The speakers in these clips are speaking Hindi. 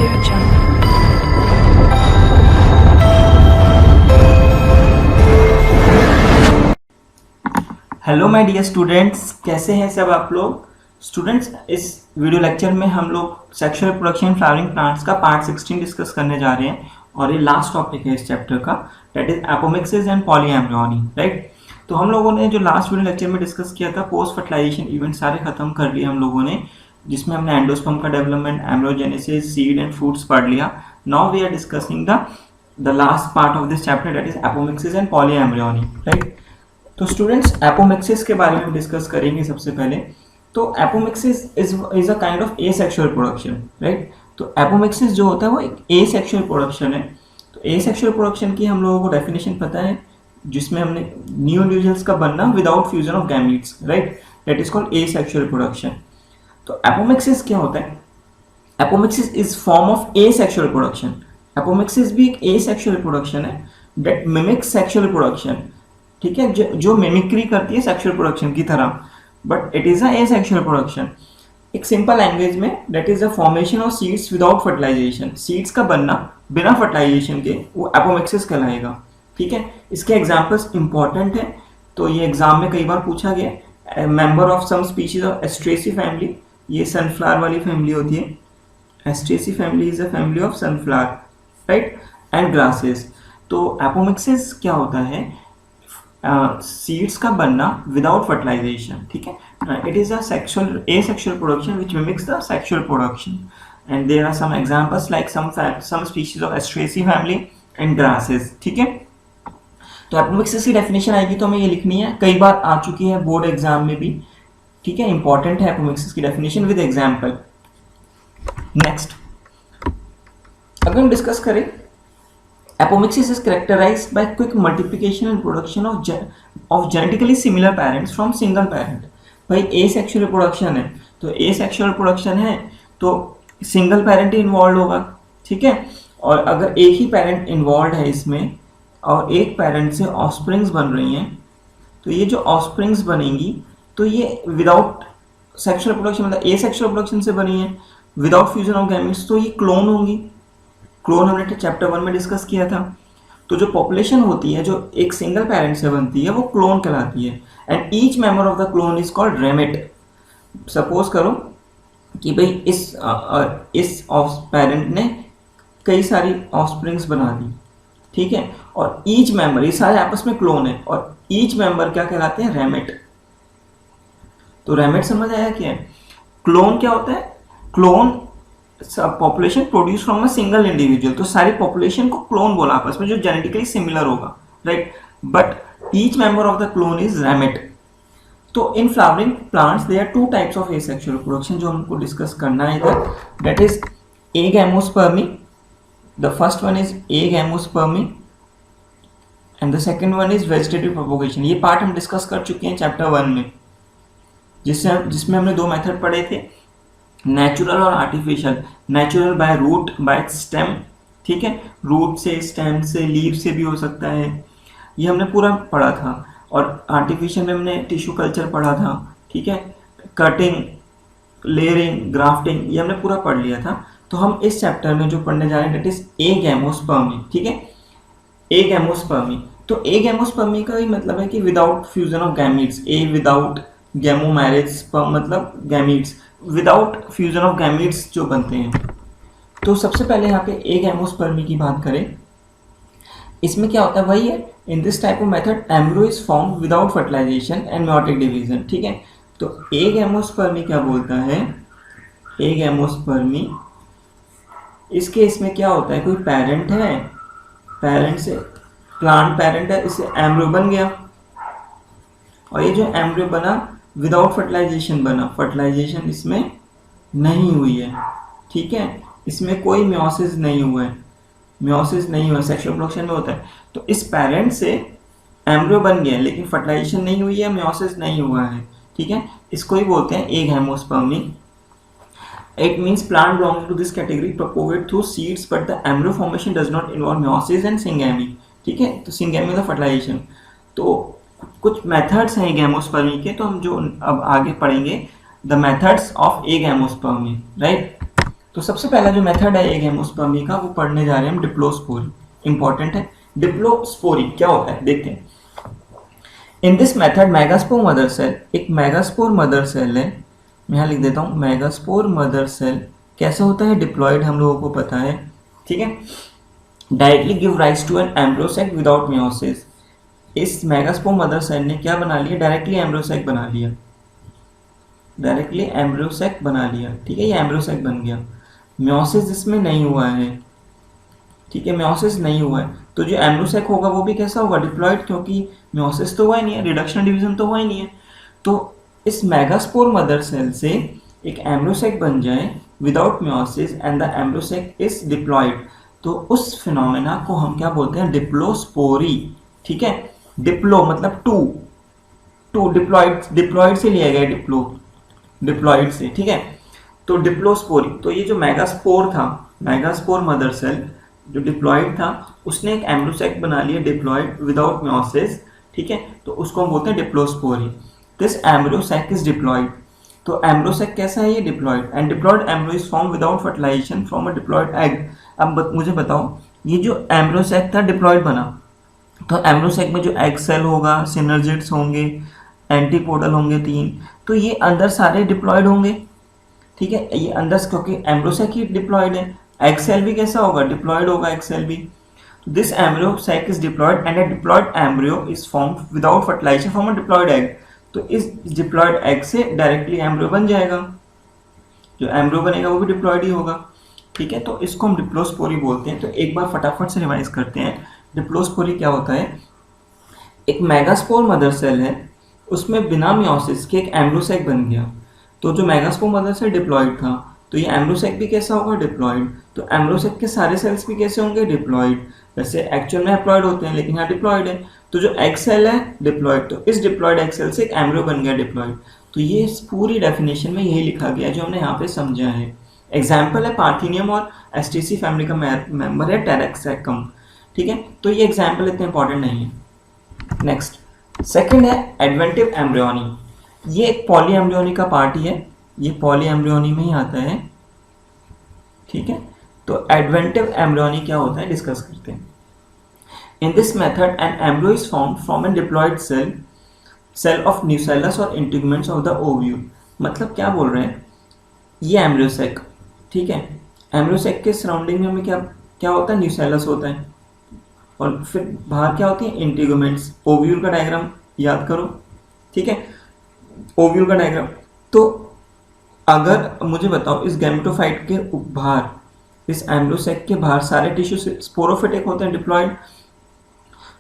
AudioJungle। Hello my dear students, कैसे हैं सब आप लोग। स्टूडेंट्स, इस वीडियो लेक्चर में हम लोग सेक्सुअल रिप्रोडक्शन फ्लावरिंग प्लांट्स का पार्ट 16 डिस्कस करने जा रहे हैं और ये लास्ट टॉपिक है इस चैप्टर का, that is apomixis and polyembryony, right. तो हम लोगों ने जो लास्ट वीडियो लेक्चर में डिस्कस किया था, पोस्ट फर्टिलाइजेशन इवेंट सारे खत्म कर लिए हम लोगों ने, जिसमें हमने एंडोस्पर्म का development, embryogenesis, seed and fruits पढ़ लिया। Now we are discussing the last part of this chapter, that is apomixis and polyembryony, right. तो स्टूडेंट्स, एपोमिक्सिस के बारे में डिस्कस करेंगे सबसे पहले। तो apomixis is a kind of asexual production, right. तो एपोमिक्सिस जो होता है वो एक एसेक्सुअल प्रोडक्शन है। तो एसेक्सुअल प्रोडक्शन की हम लोगों को डेफिनेशन पता है, जिसमें हमने न्यू इंडिविजुअल्स का बनना without fusion of gametes, right, that is called asexual production. तो एपोमिक्सिस क्या होता है? Apomixis is form of asexual production. Apomixis भी एक एसेक्सुअल प्रोडक्शन है दैट मिमिक्स सेक्सुअल प्रोडक्शन, ठीक है, जो मिमिक्री करती है सेक्सुअल प्रोडक्शन की तरह, but it is a asexual production. एक सिंपल लैंग्वेज में, that is the formation of seeds without fertilization. Seeds का बनना बिना फर्टिलाइजेशन के, वो एपोमिक्सिस कहलाएगा, ठीक है। इसके एग्जांपल्स इंपॉर्टेंट है, तो ये एग्जाम में कई बार पूछा गया। Member of some species of Asteraceae family, ये सनफ्लावर वाली फैमिली होती है। Asteraceae family is a family of sunflower, right, and grasses. तो एपोमिक्सिस क्या होता है? सीड्स का बनना विदाउट फर्टिलाइजेशन, ठीक है। It is a sexual asexual production which mimics the sexual production, and there are some examples like some species of Asteraceae family and grasses, ठीक है। तो एपोमिक्सिस की डेफिनेशन आएगी तो हमें ये लिखनी है, कई बार आ चुकी है बोर्ड एग्जाम में भी, ठीक है। इंपॉर्टेंट है एपोमिक्सिस की डेफिनेशन विद एग्जांपल। नेक्स्ट, अगर हम डिस्कस करें, apomixis is characterized by quick multiplication and production of genetically similar parents from single parent। भाई asexual reproduction है, तो asexual reproduction है तो सिंगल पेरेंट ही इन्वॉल्व होगा, ठीक है। और अगर एक ही पेरेंट इन्वॉल्व है इसमें और एक पेरेंट से ऑफस्प्रिंग्स बन रही हैं, तो ये जो ऑफस्प्रिंग्स बनेंगी तो ये विदाउट सेक्सुअल प्रोडक्शन, मतलब एसेक्सुअल प्रोडक्शन से बनी है, विदाउट फ्यूजन ऑफ गैमेट्स, तो ये क्लोन होंगी। क्लोन हमने चैप्टर 1 में डिस्कस किया था। तो जो पॉपुलेशन होती है जो एक सिंगल पेरेंट से बनती है वो क्लोन कहलाती है, and each member of the clone is called ramet. Suppose करो कि भाई इस पेरेंट ने कई सारी ऑफस्प्रिंग्स बना दी, ठीक है, और ईच मेंबर, ये सारे आपस में क्लोन है, और ईच मेंबर क्या कहलाते हैं? रेमेट। तो रेमेट समझ आया क्या है? क्लोन क्या होता है? Clone population produce from a single individual, तो सारी पॉपुलेशन को क्लोन बोला आपस में, जो जेनेटिकली सिमिलर होगा, right, but each member of the clone is ramet. तो in flowering plants there are two types of asexual production जो हमको डिस्कस करना है इधर, that is agamospermy. The first one is agamospermy and the second one is vegetative propagation. ये पार्ट हम डिस्कस कर चुके हैं चैप्टर 1 में, जिसमें हमने दो मेथड पढ़े थे, नेचुरल और artificial. Natural by root, by stem, ठीक है, रूट से, स्टेम से, लीव से भी हो सकता है, ये हमने पूरा पढ़ा था। और आर्टिफिशियल में हमने टिश्यू कल्चर पढ़ा था, ठीक है, कटिंग, लेयरिंग, ग्राफ्टिंग, ये हमने पूरा पढ़ लिया था। तो हम इस चैप्टर में जो पढ़ने जा रहे हैं दैट इज एगैमोस्पर्मी, ठीक है, एगैमोस्पर्मी। तो एगैमोस्पर्मी का ही मतलब है कि without fusion of gametes, a without gamo marriage, sperm मतलब gametes, without fusion of gametes जो बनते हैं। तो सबसे पहले यहाँ पे एगैमोस्पर्मी की बात करें, इसमें क्या होता है? वही है, in this type of method embryo is form without fertilization and meiotic division, ठीक है। तो एगैमोस्पर्मी क्या बोलता है? एगैमोस्पर्मी, इस केस में क्या होता है? कोई पेरेंट है, पेरेंट से प्लांट पेरेंट है, इससे एम्ब्रियो बन गया, और ये जो एम्ब्रियो बना विदाउट फर्टिलाइजेशन बना, फर्टिलाइजेशन इसमें नहीं हुई है, ठीक है, इसमें कोई मियोसिस नहीं हुआ है, मियोसिस नहीं हुआ, सेक्सुअल प्रोडक्शन में होता है। तो इस पेरेंट से एम्ब्रियो बन गया लेकिन फर्टिलाइजेशन नहीं हुई है, मियोसिस नहीं हुआ है, ठीक है, इसको ही बोलते हैं agamospermy. It means plant belonging to this category propagate through seeds but the embryo formation does not involve meiosis and syngamy, ठीक है। तो सिंगैमी मतलब फर्टिलाइजेशन। तो कुछ मेथड्स हैं एगैमोस्पर्मी के, तो हम जो अब आगे पढ़ेंगे, the methods of agamospermy, right. तो सबसे पहला जो मेथड है एगेमोस्पर्मी का, वो पढ़ने जा रहे हैं हम, डिप्लोस्पोरी। इंपॉर्टेंट है। डिप्लोस्पोरी क्या होता है देखते हैं। In this method megaspore mother cell, एक मेगास्पोर मदर सेल है, मैं यहाँ लिख देता हूँ मेगास्पोर मदर सेल कैसे होता है, डिप्लॉयड, हम लोगों को पता है, ठीक है। Directly give rise to an embryo sac without meiosis. इस मेगास्पोर मदर सेल ने क्या बना लिया, डायरेक्टली एम्ब्रोसेक बना लिया, डायरेक्टली एम्ब्रोसेक बना लिया, ठीक है, ये एम्ब्रोसेक बन गया। मियोसिस इसमें नहीं हुआ है, ठीक है, मियोसिस नहीं हुआ है, तो जो एम्ब्रोसेक होगा वो भी कैसा होगा, डिप्लॉयड, क्योंकि मियोसिस तो हुआ ही नहीं है, रिडक्शन डिवीजन तो हुआ ही नहीं है। तो इस मेगास्पोर मदर सेल से एक एम्ब्रोसेक बन जाए without meiosis and the embryo sac is diploid, तो उस फिनोमेना को हम क्या बोलते हैं, डिप्लोस्पोरी, ठीक है। डिप्लो मतलब टू डिप्लॉयड से लिया गया, डिप्लॉयड से, ठीक है। तो डिप्लोस्पोरी, तो ये जो मेगास्पोर था, मेगास्पोर मदर सेल जो डिप्लॉयड था, उसने एक एम्ब्रोसेक बना लिया डिप्लॉयड विदाउट मियोसिस, ठीक है, तो उसको हम बोलते हैं diplospory. This embryo sac is diploid, तो एम्ब्रोसेक कैसा है, ये diploid, and diploid embryo is form without fertilisation from a diploid egg. अब मुझे बताओ, ये जो एम्ब्रोसेक था डिप्लॉयड बना, तो एम्ब्रोसेक में जो एग सेल होगा, सिनर्जिड्स होंगे, एंटीपोडल होंगे 3, तो ये अंदर सारे डिप्लॉयड होंगे, ठीक है, ये अंदर, क्योंकि एम्ब्रोसेक ही डिप्लॉयड है, एग सेल भी कैसा होगा, डिप्लॉयड होगा एग सेल भी। This embryo sac is diploid and a diploid embryo is formed without fertilisation from a diploid egg, तो इस डिप्लॉयड एग से डायरेक्टली एम्ब्रियो बन जाएगा, जो एम्ब्रियो बनेगा वो भी डिप्लॉयड ही होगा, ठीक है। तो इसको हम डिप्लोस्पोरी बोलते हैं। तो एक बार फटाफट से रिवाइज करते हैं, डिप्लोस्पोरी क्या होता है, एक मेगास्पोर मदर सेल है, उसमें बिना मियोसिस के एक एम्ब्रोसेक बन गया, तो जो मेगास्पोर मदर सेल डिप्लॉयड था, तो ये एम्ब्रोसेक भी कैसा होगा, डिप्लॉयड, तो एम्ब्रोसेक के सारे सेल्स भी कैसे होंगे, डिप्लॉयड, वैसे एक्चुअल में हैप्लॉयड होते हैं लेकिन यहाँ डिप्लॉयड है, तो जो एग सेल है डिप्लॉयड, तो इस डिप्लॉयड एग सेल से एक एम्ब्रियो बन गया डिप्लॉयड। तो ये इस पूरी डेफिनेशन में यही लिखा गया है जो हमने यहाँ पे समझा है। एग्जाम्पल है पार्थिनियम और एस्टेसी फैमिली का मेंबर है टेरेक्सैकम, ठीक है, तो ये एग्जाम्पल इतने इंपॉर्टेंट नहीं है। नेक्स्ट सेकंड है एडवेंटिव एम्ब्रियोनी, ये एक पॉली एम्ब्रियोनी का पार्ट ही है, ये पॉली एम्ब्रियोनी में ही आता है, ठीक है। तो एडवेंटिव एम्ब्रियोनी क्या होता है डिस्कस करते हैं। In this method an embryo is formed from an diploid cell of nucellus और इंटीग्यूमेंट्स ऑफ द ओव्यूल। मतलब क्या बोल रहे हैं, ये एम्ब्रियोसेक, ठीक है, एम्ब्रियोसेक के सराउंडिंग में हमें क्या क्या होता है, न्यूसेलस होता है, और फिर बाहर क्या होती है, इंटीग्यूमेंट्स। ओव्यूल का डायग्राम याद करो, ठीक है, ओव्यूल का डायग्राम। तो अगर मुझे बताओ, इस गैमेटोफाइट के बाहर, इस एम्ब्रियोसेक के बाहर सारे टिश्यू स्पोरोफिटिक होते हैं, डिप्लॉयड,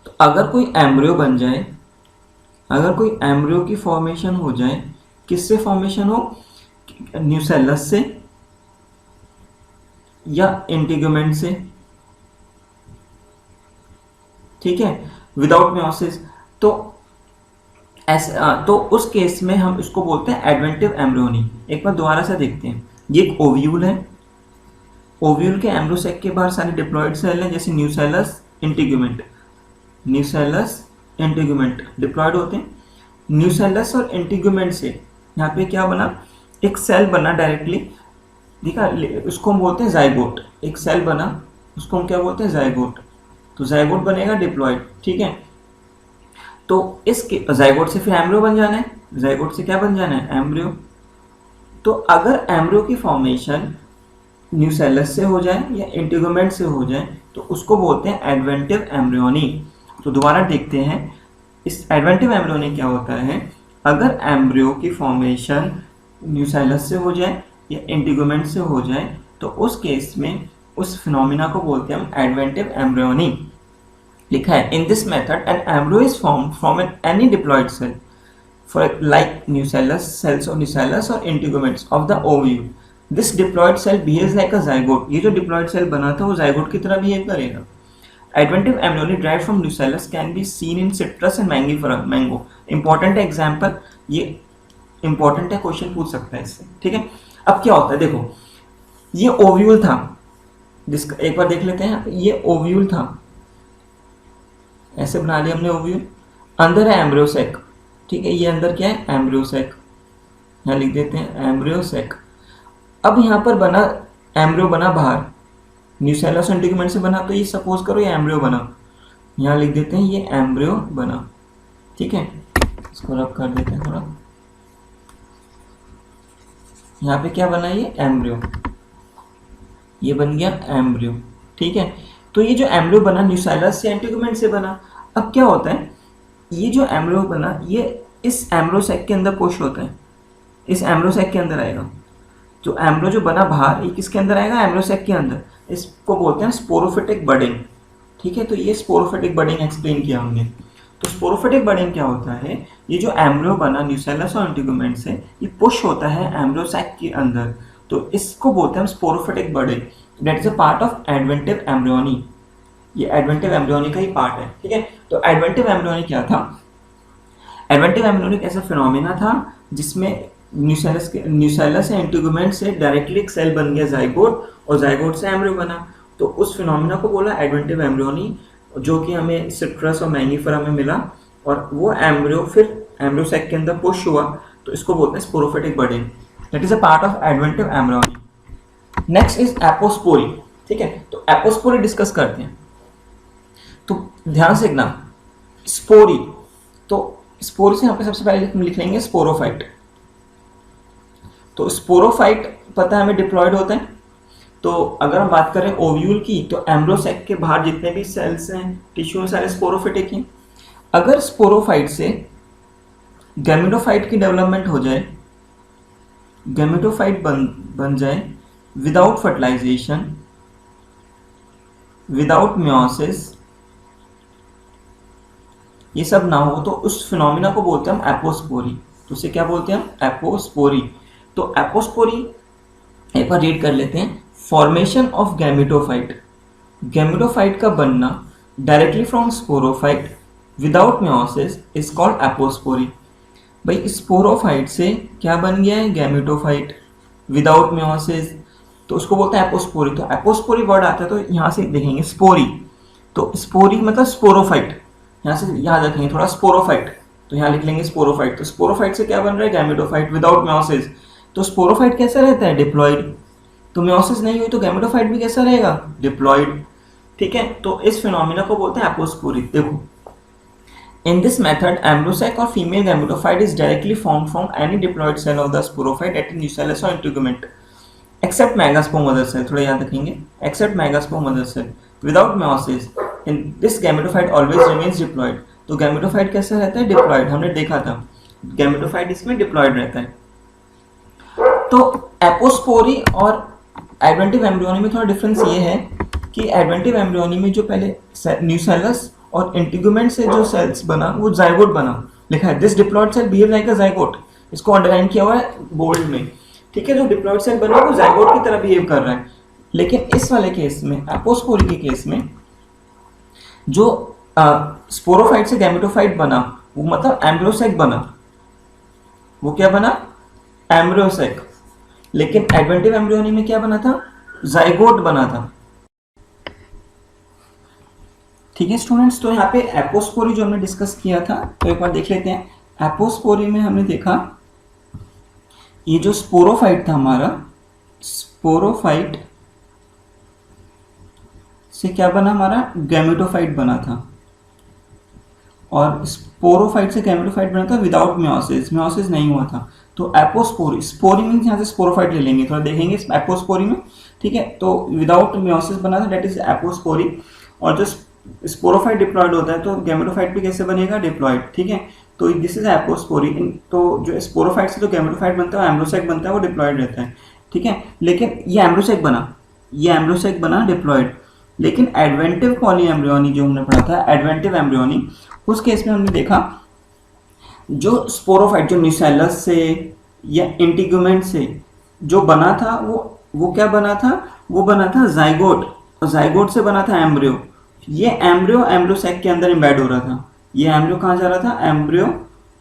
तो अगर कोई एम्ब्रियो बन जाए, अगर कोई एम्ब्रियो की फॉर्मेशन हो जाए, किससे फॉर्मेशन हो, न्यूसेलस से या इंटीग्यूमेंट से, ठीक है, विदाउट मियोसिस, तो तो उस केस में हम इसको बोलते हैं एडवेंटिव एम्ब्रियोनी। एक बार दोबारा से देखते हैं, ये एक ओव्यूल है, ओव्यूल के एम्ब्रोसेक के बाहर सारे डिप्लॉयड सेल हैं, जैसे nucellus integument, nucellus integument diploid होते हैं। न्यूसेलस और इंटीग्यूमेंट से यहाँ पे क्या बना, एक सेल बना डायरेक्टली, देखा, उसको हम बोलते हैं जाइगोट, एक सेल बना, उसको हम क्या बोलते हैं, जाइगोट, तो जाइगोट बनेगा डिप्लॉयड, ठीक है। तो इसके जाइगोट से फिर एम्ब्रियो बन जाना है, जाइगोट से क्या बन जाना है, एम्ब्रियो। तो अगर एम्ब्रियो की फॉर्मेशन न्यूसेलस से हो जाए या इंटीग्यूमेंट से हो जाए, तो उसको बोलते हैं एडवेंटिव एम्ब्रियोनी। तो दोबारा देखते हैं, इस एडवेंटिव एम्ब्रियोनी क्या होता है, अगर एम्ब्रियो की फॉर्मेशन न्यूसेलस से हो जाए या इंटीग्यूमेंट से हो जाए, तो उस केस में उस फिनोमिना को बोलते हैं हम एडवेंटिव एम्ब्रियोनी। लिखा है, in this method an embryo is formed from any diploid cell for like nucellus cells और न्यूसेलस और integuments of the ovule. This diploid cell behaves like a zygote, ये जो डिप्लॉयड सेल बना था वो जाइगोट की तरह बिहेव करेगा। Adventive embryony derived from nucellus can be seen in citrus and mango. Important है एग्जाम्पल, ये इंपॉर्टेंट है, क्वेश्चन पूछ सकता है इससे, ठीक है। अब क्या होता है, देखो, ये ओव्यूल था, जिसका एक बार देख लेते हैं, ये ओव्यूल था, ऐसे बना लिया हमने ओव्यूल, अंदर है एम्ब्रियोसेक, ठीक है, ये अंदर क्या है, एम्ब्रियोसेक, यहाँ लिख देते हैं एम्ब्रियोसेक। अब यहाँ पर बना एम्ब्रियो बना बाहर, न्यूसेलस इंटीग्यूमेंट से बना, तो ये सपोज करो ये एम्ब्रियो बना, यहाँ लिख देते हैं ये एम्ब्रियो बना, ठीक है। इसको रब कर देते हैं थोड़ा, यहाँ पे क्या बना ये एम्ब्रियो, ये बन गया एम्ब्रियो, ठीक है। तो ये जो एम्ब्रियो बना न्यूसेलस या इंटीग्यूमेंट से बना। अब क्या होता है, ये जो एम्ब्रियो बना ये इस एम्ब्रियो सैक के अंदर पुश होता है, इस एम्ब्रियो सैक के अंदर आएगा। जो एम्ब्रियो जो बना बाहर, ये किसके अंदर आएगा, एम्ब्रियो सैक के अंदर। इसको बोलते हैं स्पोरोफिटिक बडिंग, ठीक है। तो ये स्पोरोफिटिक बडिंग एक्सप्लेन किया हमने। तो स्पोरोफिटिक बडिंग क्या होता है, ये जो एम्ब्रियो बना न्यूसेलस और इंटीग्यूमेंट से, ये पुश होता है एम्ब्रियो सैक के अंदर, तो इसको बोलते हैं sporophytic budding. That is a part of adventive embryony, ये एडवेंटिव एम्ब्रियोनी का ही पार्ट है, ठीक है। तो एडवेंटिव एम्ब्रियोनी क्या था, एडवेंटिव एम्ब्रियोनी एक ऐसा फिनोमिना था जिसमें न्यूसेलस या इंटीग्यूमेंट से डायरेक्टली एक सेल बन गया जाइगोट, और जाइगोट से एम्ब्रियो बना। तो उस फिनोमिना को बोला एडवेंटिव एम्ब्रियोनी, जो कि हमें सिट्रस और मैंगीफेरा में मिला, और वो एम्ब्रियो फिर एम्ब्रियो सैक के अंदर पुश हुआ, तो इसको बोलते हैं sporophytic budding. That is a part of adventive embryony. Next is apospory, ठीक है। तो एपोस्पोरी डिस्कस करते हैं। तो ध्यान से देखना, स्पोरी, तो स्पोरी से यहाँ पे सबसे पहले लिख लेंगे स्पोरोफाइट। तो स्पोरोफाइट पता है हमें डिप्लॉयड होता है। तो अगर हम बात करें ओव्यूल की, तो एम्ब्रियो सैक के बाहर जितने भी सेल्स हैं, टिश्यू सारे स्पोरोफिटिक हैं। अगर स्पोरोफाइट से गैमेटोफाइट की डेवलपमेंट हो जाए, गैमेटोफाइट बन जाए विदाउट फर्टिलाइजेशन, विदाउट मियोसिस, ये सब ना हो, तो उस फिनोमिना को बोलते हैं हम एपोस्पोरी। तो उसे क्या बोलते हैं हम, एपोस्पोरी। तो एपोस्पोरी एक बार रीड कर लेते हैं। फॉर्मेशन ऑफ गैमेटोफाइट, गैमेटोफाइट का बनना directly from sporophyte without meiosis is called apospory. भाई स्पोरोफाइट से क्या बन गया है, गैमेटोफाइट विदाउट मियोसिस, तो उसको बोलते हैं एपोस्पोरी। तो एपोस्पोरी वर्ड आता है, तो यहाँ से देखेंगे स्पोरी, तो स्पोरी मतलब स्पोरोफाइट, यहाँ से याद रखेंगे थोड़ा, स्पोरोफाइट, तो यहाँ लिख लेंगे स्पोरोफाइट। तो स्पोरोफाइट से क्या बन रहा है, गैमेटोफाइट विदाउट मियोसिस। तो स्पोरोफाइट कैसा रहता है, डिप्लॉयड। तो मियोसिस नहीं हुई तो गैमेटोफाइट भी कैसा रहेगा, डिप्लॉयड, ठीक है। तो इस फिनोमिना को बोलते हैं एपोस्पोरी। देखो, in this method embryo sac और female gametophyte is directly formed from any diploid cell of the sporophyte at nucellus और integument except megaspore mother cell, थोड़ा याद रखेंगे, except megaspore mother cell without meiosis in this gametophyte always remains diploid. तो गैमेटोफाइट कैसे रहता है, डिप्लॉयड, हमने देखा था गैमेटोफाइट इसमें डिप्लॉयड रहता है। तो एपोस्पोरी और एडवेंटिव एम्ब्रियोनी में थोड़ा डिफरेंस ये है कि एडवेंटिव एम्ब्रियोनी में जो पहले न्यूसेलस और इंटीग्यूमेंट से जो सेल्स बना वो जाइगोट बना, लिखा है this diploid cell behave like a zygote, इसको अंडरलाइन किया हुआ है बोल्ड में, ठीक है। जो डिप्लॉयड सेल बना वो जाइगोट की तरह बिहेव कर रहा है। लेकिन इस वाले केस में, एपोस्पोरी के केस में, जो स्पोरोफाइट से गैमेटोफाइट बना वो मतलब एम्ब्रियो सैक बना, वो क्या बना, एम्ब्रियो सैक। लेकिन एडवेंटिव एम्ब्रियोनी में क्या बना था, जाइगोट बना था, ठीक है स्टूडेंट्स। तो यहाँ पे एपोस्पोरी जो हमने डिस्कस किया था, तो एक बार देख लेते हैं। एपोस्पोरी में हमने देखा ये जो स्पोरोफाइट था हमारा, स्पोरोफाइट से क्या बना, हमारा गैमेटोफाइट बना था, और स्पोरोफाइट से गैमेटोफाइट बना था विदाउट मियोसिस, मियोसिस नहीं हुआ था। तो एपोस्पोरी, स्पोरी मीन्स यहाँ से स्पोरोफाइट ले लेंगे, थोड़ा देखेंगे एपोस्पोरी में, ठीक है। तो विदाउट मियोसिस बना था, दैट इज एपोस्पोरी। और जो स्पोरोफाइट डिप्लॉयड होता है तो गैमेटोफाइट भी कैसे बनेगा, डिप्लॉयड, ठीक है। तो दिस इज एपोस्पोरी। तो जो स्पोरोफाइट से जो गैमेटोफाइट बनता है, एम्ब्रियो सैक बनता है, वो डिप्लॉयड रहता है, ठीक है। लेकिन ये एम्ब्रियो सैक बना, ये एम्ब्रियो सैक बना डिप्लॉयड। लेकिन एडवेंटिव पॉली एम्ब्रियोनी जो हमने पढ़ा था, एडवेंटिव एम्ब्रियोनी, उस केस में हमने देखा जो स्पोरोफाइट जो न्यूसेलस से या इंटीग्यूमेंट से जो बना था, वो क्या बना था, वो बना था जाइगोट, और जाइगोट से बना था एम्ब्रियो। ये एम्ब्रियो सैक के अंदर इम्बेड हो रहा था, ये एम्ब्रियो कहाँ जा रहा था, एम्ब्रियो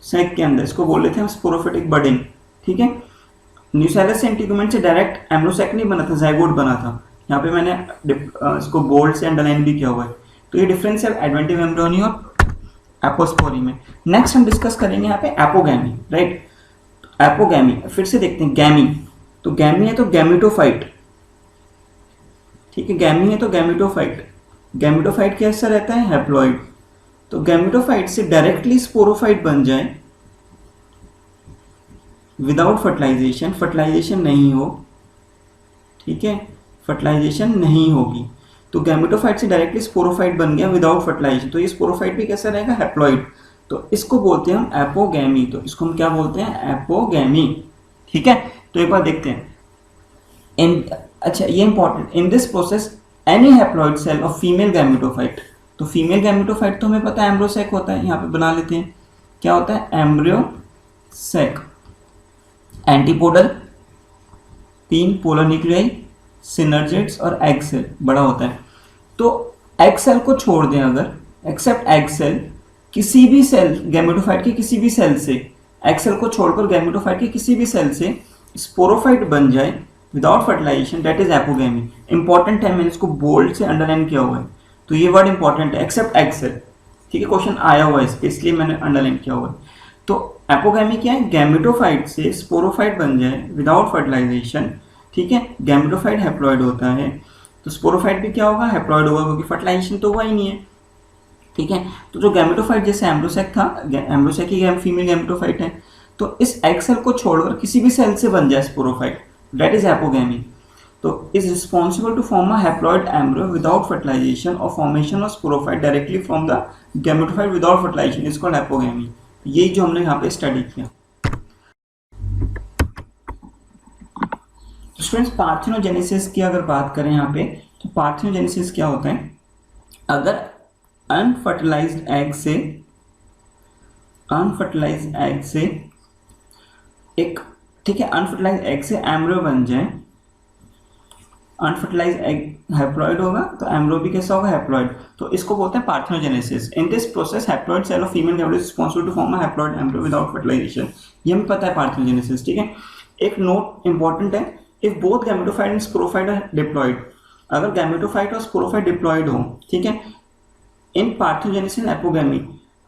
सैक के अंदर, इसको बोल रहे थे हम स्पोरोफिटिक बडिंग, ठीक है। न्यूसेलस से इंटीग्यूमेंट से डायरेक्ट एम्ब्रियो सैक नहीं बना था, जाइगोट बना था। यहाँ पे मैंने इसको बोल्ड से अंडरलाइन भी किया हुआ है। तो ये डिफरेंस है एडवेंटिव एम्ब्रियोनी और एपोस्पोरी में। नेक्स्ट हम डिस्कस करेंगे यहाँ पे एपोगैमी, राइट। एपोगैमी फिर से देखते हैं, गैमी, तो गैमी है तो गैमेटोफाइट, ठीक है, गैमी है तो गैमेटोफाइट, गैमेटोफाइट कैसा रहता है, हैप्लॉइड। तो गैमेटोफाइट से डायरेक्टली स्पोरोफाइट बन जाए विदाउट फर्टिलाइजेशन, फर्टिलाइजेशन नहीं हो, ठीक है, फर्टिलाइजेशन नहीं होगी, तो गैमेटोफाइट से डायरेक्टली स्पोरोफाइट बन गया विदाउट फर्टिलाइजेशन, तो ये स्पोरोफाइट भी कैसा रहेगा, हैप्लॉइड। तो इसको बोलते हैं हम एपोगैमी, तो इसको हम क्या बोलते हैं, एपोगैमी। ठीक है, तो एक बार देखते हैं इन, अच्छा ये important, in this process any haploid cell of female gametophyte, तो फीमेल गैमेटोफाइट तो हमें पता है एम्ब्रोसेक होता है, यहाँ पे बना लेते हैं क्या होता है, embryo sac, antipodal, 3 polar nuclei, synergids और एग सेल बड़ा होता है। तो एग सेल को छोड़ दें अगर, एक्सेप्ट एग सेल, किसी भी सेल गैमेटोफाइट के किसी भी सेल से, एग सेल को छोड़कर गैमेटोफाइट के किसी भी सेल से स्पोरोफाइट बन जाए without fertilization, that is apogamy. Important है, मैंने इसको बोल्ड से अंडरलाइन किया हुआ है, तो ये वर्ड इंपॉर्टेंट है, एक्सेप्ट एग सेल। ठीक है, क्वेश्चन आया हुआ है इस पे, इसलिए मैंने अंडरलाइन किया हुआ है। तो एपोगैमी क्या है, गैमेटोफाइट से स्पोरोफाइट बन जाए विदाउट फर्टिलाइजेशन। ठीक है, गैमेटोफाइट हैप्लॉइड होता है, तो स्पोरोफाइट भी क्या होगा, हैप्लॉइड होगा, क्योंकि फर्टिलाइजेशन तो हुआ ही नहीं है। ठीक है, तो जो गैमेटोफाइट जैसे एम्ब्रोसेक था, एम्ब्रोसेक ही फीमेल गैमेटोफाइट है, तो इस एग सेल को छोड़कर किसी भी सेल से बन जाए स्पोरोफाइट, दैट इज एपोगैमी। तो is responsible to form a haploid embryo without fertilisation और formation of sporophyte directly from the gametophyte without fertilisation is called apogamy. यही जो हमने यहाँ पे स्टडी किया। तो स्टूडेंट्स, पार्थेनोजेनेसिस की अगर बात करें यहाँ पे, तो पार्थेनोजेनेसिस क्या होता है, अगर अनफर्टिलाइज्ड एग से एक, ठीक है, अनफर्टिलाइज्ड एग से एम्ब्रियो बन जाए, अनफर्टिलाइज्ड एग हैप्लॉइड होगा तो एम्ब्रियो भी कैसा होगा, हैप्लॉइड, तो इसको बोलते हैं parthenogenesis. In this process haploid cell of female gametophyte is responsible to form a haploid embryo without fertilization, ये हमें पता है पार्थेनोजेनेसिस। ठीक है, एक नोट इंपॉर्टेंट है, if both gametophyte and sporophyte are diploid, अगर गैमेटोफाइट और स्पोरोफाइट डिप्लॉइड हो, ठीक है, इन पार्थेनोजेनेसिस एपोगैमी,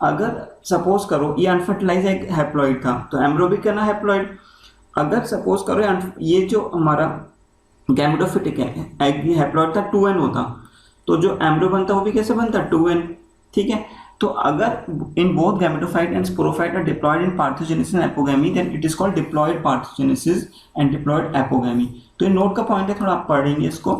अगर सपोज करो ये अनफर्टिलाइज एग हैप्लॉइड था तो एम्ब्रियो भी करना हैप्लॉइड, अगर सपोज करो ये जो हमारा गैमेटोफिटिक है एग हैप्लॉइड था 2n होता, तो जो एम्ब्रियो बनता वो भी कैसे बनता, 2n। ठीक है, तो अगर in both gametophyte and sporophyte are diploid in parthenogenesis and apogamy, then it is called diploid parthenogenesis and diploid apogamy. तो ये नोट का पॉइंट है, थोड़ा आप पढ़ेंगे इसको।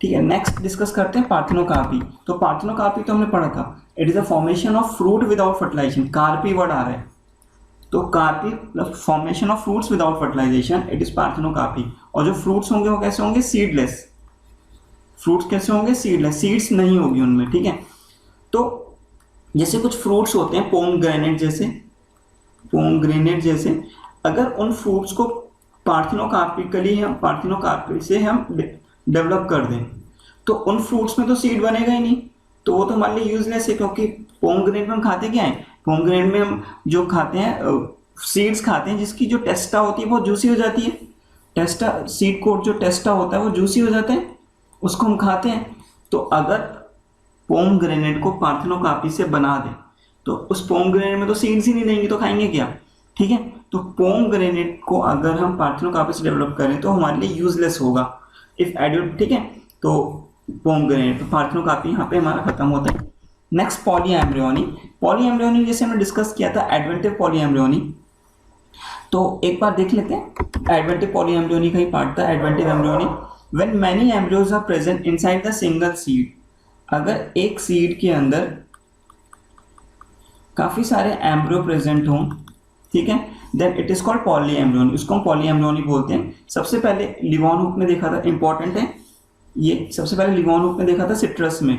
ठीक है, नेक्स्ट डिस्कस करते हैं पार्थेनोकार्पी। तो पार्थेनोकार्पी तो हमने पढ़ा था, it is a formation of fruit without fertilisation, carpy word आ रहा है, तो carpy plus formation of fruits without fertilisation, it is parthenocarpy. और जो फ्रूट्स होंगे वो कैसे होंगे, सीडलेस, फ्रूट्स कैसे होंगे, सीडलेस, सीड्स नहीं होगी उनमें। ठीक है, तो जैसे कुछ फ्रूट्स होते हैं पोमग्रेनेट जैसे, अगर उन फ्रूट्स को पार्थेनोकार्पी से हम डेवलप कर दें तो उन फ्रूट्स में तो सीड बनेगा ही नहीं, तो वो तो हमारे लिए यूजलेस है, क्योंकि पोमग्रेनेट में हम खाते क्या है, पोमग्रेनेट में हम जो खाते हैं सीड्स खाते हैं जिसकी जो टेस्टा होती है वो जूसी हो जाती है, टेस्टा सीड कोट जो टेस्टा होता है वो जूसी हो जाता है, उसको हम खाते हैं। तो अगर पोमग्रेनेट को पार्थेनोकार्पी से बना दें तो उस पोमग्रेनेट में तो सीड्स ही नहीं रहेंगे, तो खाएंगे क्या। ठीक है, तो पोमग्रेनेट को अगर हम पार्थेनोकार्पी से डेवलप करें तो हमारे लिए यूजलेस होगा इफ एडिड। ठीक है, तो पोमग्रेनेट, तो पार्थेनोकार्पी यहाँ पे हमारा खत्म होता है। नेक्स्ट पॉलीएम्ब्रियोनी जैसे हमने डिस्कस किया था एडवेंटिव पॉलीएम्ब्रियोनी, तो एक बार देख लेते हैं। एडवेंटिव पॉलीएम्ब्रियोनी का ही पार्ट था adventive embryony. When many embryos are present inside the single seed, अगर एक सीड के अंदर काफी सारे एम्ब्रियो प्रेजेंट हों, ठीक है, then it is called polyembryony, इसको हम पॉलीएम्ब्रियोनी बोलते हैं। सबसे पहले लिवॉनहुक में देखा था, इंपॉर्टेंट है ये, सबसे पहले लिवॉनहुक में देखा था सिट्रस में।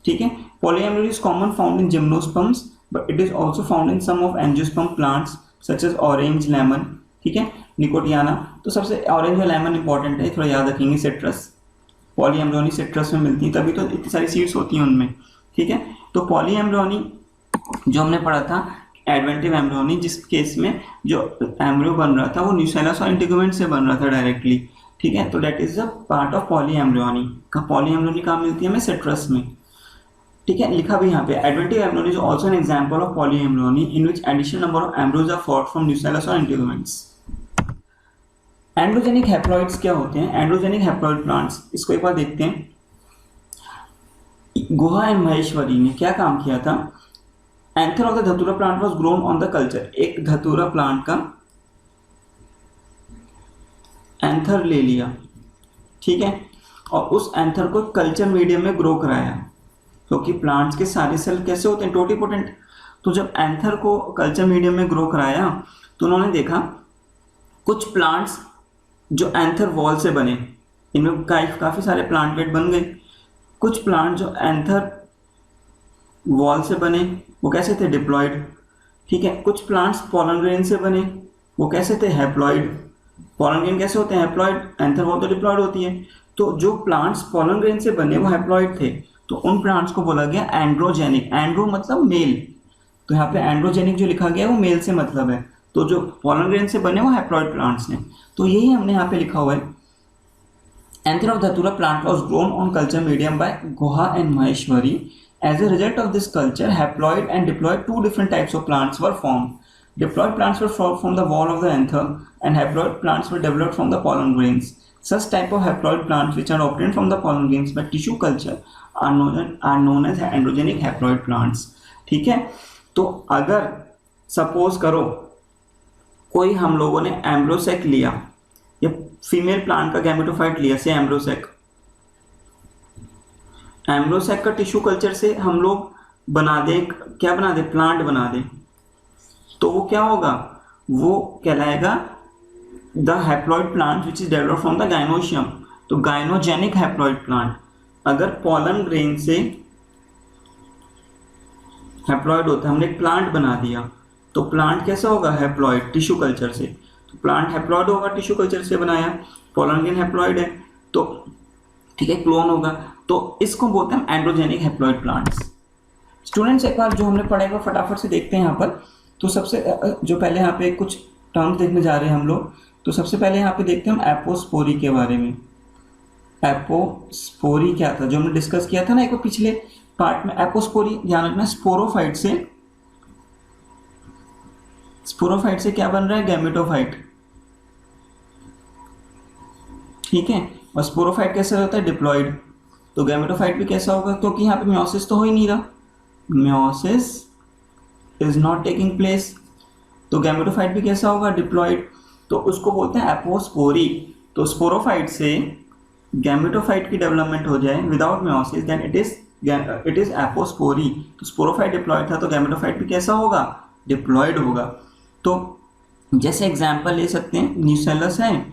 ठीक है, polyembryony is common found in gymnosperms but it is also found in some of angiosperm plants such as orange, lemon, ठीक है, निकोटियाना। तो सबसे ऑरेंज और लेमन इंपॉर्टेंट है, थोड़ा याद रखेंगे। सिट्रस, पॉलीएम्ब्रियोनी सिट्रस में मिलती है, तभी तो इतनी सारी सीड्स होती हैं उनमें। ठीक है, तो पॉलीएम्ब्रियोनी जो हमने पढ़ा था एडवेंटिव एम्ब्रियोनी, जिस केस में जो एम्ब्रियो बन रहा था वो न्यूसेलस और इंटीग्यूमेंट से बन रहा था डायरेक्टली। ठीक है, तो that is a part of polyembryony. Polyembryony कहाँ मिलती है हमें, सिट्रस में। ठीक है, लिखा भी यहाँ पे adventive embryony is also an example of polyembryony in which additional number of embryos are formed from nucellus और इंटीग्यूमेंट्स। एंड्रोजेनिक हैप्लॉइड्स क्या होते हैं? एंड्रोजेनिक हैप्लॉइड प्लांट्स, इसको एक बार देखते हैं। गुहा एंड महेश्वरी ने क्या काम किया था? एंथर ऑफ द धतूरा plant was grown on the culture. एक धतूरा प्लांट का एंथर ले लिया, ठीक है, और उस एंथर को कल्चर मीडियम में ग्रो कराया, क्योंकि प्लांट्स के सारे सेल कैसे होते हैं? टोटीपोटेंट। तो जब एंथर को कल्चर मीडियम में ग्रो कराया तो उन्होंने देखा कुछ प्लांट्स जो एंथर वॉल से बने, इनमें काफ़ी सारे प्लांटलेट बन गए। कुछ प्लांट जो एंथर वॉल से बने वो कैसे थे? डिप्लॉइड, ठीक है। कुछ प्लांट्स पॉलन ग्रेन से बने, वो कैसे थे? हैप्लॉइड। पॉलन ग्रेन कैसे होते हैं? हैप्लॉइड। एंथर वॉल तो डिप्लॉइड होती है। तो जो प्लांट्स पॉलन ग्रेन से बने वो हैप्लॉइड थे, तो उन प्लांट्स को बोला गया एंड्रोजेनिक। एंड्रो मतलब मेल, तो यहाँ पे एंड्रोजेनिक जो लिखा गया है वो मेल से मतलब है। तो जो पॉलन ग्रेन से बने वो हैप्लॉइड प्लांट्स हैं। तो यही हमने यहाँ पे लिखा हुआ है। Anther of datura plant was grown on culture medium by Guha and Maheshwari. As a result of this culture, haploid and diploid, two different types of plants were formed. Diploid plants were formed from the wall of the anther, and haploid plants were developed from the pollen grains. Such type of haploid plants which are obtained from the pollen grains by tissue culture are known as androgenic haploid plants. ठीक है, तो अगर सपोज करो कोई हम लोगों ने एम्ब्रोसेक लिया या फीमेल प्लांट का गैमेटोफाइट लिया, से एम्ब्रोसेक का टिश्यू कल्चर से हम लोग बना दे, क्या बना दे? प्लांट बना दे, तो वो क्या होगा? वो कहलाएगा the haploid plant which is developed from the gynoecium. तो गाइनोजेनिक हैप्लॉइड प्लांट. अगर पॉलन ग्रेन से हैप्लॉइड होता है, हमने एक प्लांट बना दिया, तो प्लांट कैसा होगा? हैप्लॉइड, टिश्यू कल्चर से. तो प्लांट हैप्लॉइड होगा, टिश्यू कल्चर से बनाया. पॉलन ग्रेन हैप्लॉइड है, तो ठीक है, क्लोन होगा. तो इसको बोलते हैं एंड्रोजेनिक हैप्लॉइड प्लांट्स. स्टूडेंट्स, एक बार जो हमने पढ़ा है फटाफट से देखते हैं यहाँ पर. तो सबसे जो पहले यहाँ पे कुछ टर्म्स देखने जा रहे हैं हम लोग. तो सबसे पहले यहाँ पे देखते हैं हम एपोस्पोरी के बारे में. एपोस्पोरी क्या था? जो हमने डिस्कस किया था ना एक पिछले पार्ट में. एपोस्पोरी ध्यान रखना, स्पोरोफाइट से क्या बन रहा है? गैमेटोफाइट, ठीक है. और स्पोरोफाइट कैसे होता है? डिप्लॉइड. तो गैमेटोफाइट भी कैसा होगा? क्योंकि यहाँ पे म्योसिस तो हो ही नहीं रहा, meiosis is not taking place, तो गैमेटोफाइट भी कैसा होगा? डिप्लॉइड. तो उसको बोलते हैं एपोस्पोरी. तो स्पोरोफाइट से गैमेटोफाइट की डेवलपमेंट हो जाए without meiosis, then it is apospory. तो स्पोरोफाइट डिप्लॉइड था, तो गैमेटोफाइट भी कैसा होगा? डिप्लॉइड होगा. तो जैसे एग्जाम्पल ले सकते हैं, न्यूसेलस है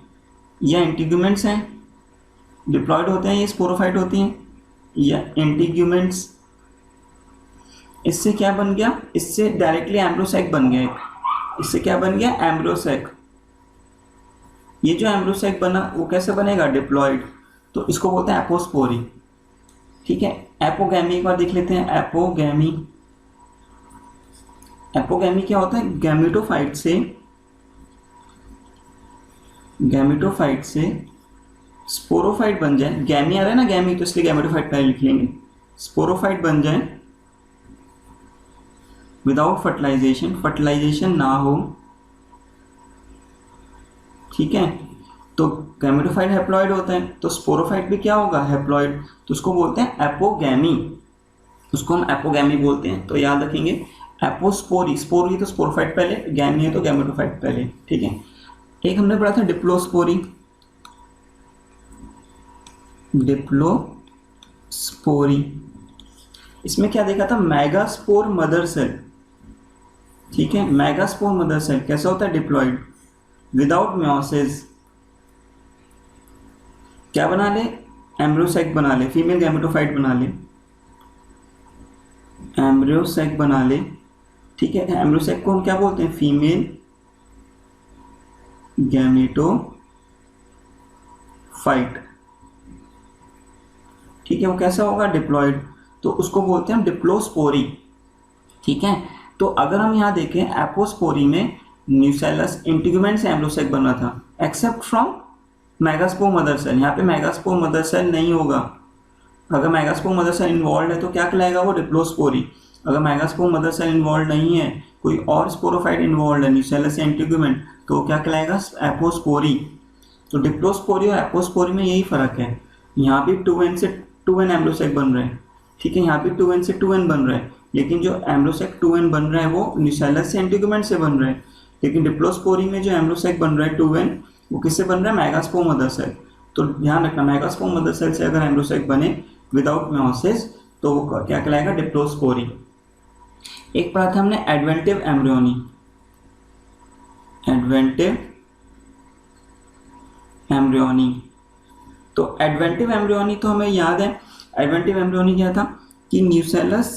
या इंटीग्यूमेंट्स हैं, डिप्लॉइड होते हैं, ये स्पोरोफाइट होती हैं, या इंटीग्यूमेंट्स. इससे क्या बन गया? इससे डायरेक्टली एम्ब्रोसेक बन गया. इससे क्या बन गया? एम्ब्रोसेक. ये जो एम्ब्रोसेक बना वो कैसे बनेगा? डिप्लॉइड. तो इसको बोलते हैं एपोस्पोरी, ठीक है. एपोगैमी एक बार देख लेते हैं. एपोगैमी क्या होता है? गैमेटोफाइट से स्पोरोफाइट बन जाए. गैमी आ रहा है ना, गैमी, तो इसलिए गैमेटोफाइट पहले लिख लेंगे. स्पोरोफाइट बन जाए विदाउट फर्टिलाइजेशन ना हो, ठीक है. तो गैमेटोफाइट हैप्लॉइड होता है, तो स्पोरोफाइट भी क्या होगा? हैप्लॉइड. तो उसको बोलते हैं एपोगैमी. उसको हम एपोगैमी बोलते हैं. तो याद रखेंगे, एपोस्पोरी, स्पोरी तो स्पोरोफाइट पहले, गैमी है तो गैमेटोफाइट पहले, ठीक है. एक हमने पढ़ा था डिप्लोस्पोरी. इसमें क्या देखा था? मेगास्पोर मदर सेल, ठीक है. मेगास्पोर मदर सेल कैसा होता है? Diploid, without meiosis. क्या बना ले? एम्ब्रोसेक बना ले, फीमेल गैमेटोफाइट बना ले, एम्ब्रोसेक बना ले, ठीक है. एम्ब्रोसेक को हम क्या बोलते हैं? फीमेल गैमेटोफाइट, ठीक है. वो कैसा होगा? डिप्लॉइड. तो उसको बोलते हैं हम डिप्लोस्पोरी, ठीक है. तो अगर हम यहाँ देखें, एपोस्पोरी में न्यूसेलस, इंटीग्यूमेंट से एम्ब्रोसेक बना था, except from megaspore mother cell. यहाँ पे मेगास्पोर मदर सेल नहीं होगा. अगर मेगास्पोर मदर सेल इन्वॉल्व है तो क्या कहलाएगा? वो डिप्लोस्पोरी. अगर मेगास्पोर मदर सेल इन्वॉल्व नहीं है, कोई और स्पोरोफाइट इन्वॉल्व है, न्यूसेलस या इंटीग्यूमेंट, तो क्या कहलाएगा? एपोस्पोरी. तो डिप्लोस्पोरी और एपोस्पोरी में यही फर्क है, यहाँ भी 2n से 2n एम्ब्रोसैक बन रहे हैं, ठीक है, यहाँ भी 2n से 2n बन रहा है, लेकिन जो एम्ब्रोसैक 2n बन रहा है वो न्यूसेलस से एंटीगुमेंट से बन रहा है, लेकिन डिप्लोस्पोरी में जो एम्ब्रोसैक बन रहा है 2n वो किससे बन रहा है, मेगास्पोर्म मदर सेल। तो ध्यान रखना, मेगास्पोर्म मदर सेल से अगर एम्ब्रोसैक बने विदाउट मेयोसिस तो वो क्या कहलाएगा, डिप्लोस्पोरी। एक पढ़ा था हमने एडवेंटिव एम्ब्रियोनी, एडवेंटिव एम्ब्रियोनी। तो एडवेंटिव एम्ब्रियोनी तो हमें याद है, एडवेंटिव एम्ब्रियोनी क्या था कि न्यूसेलस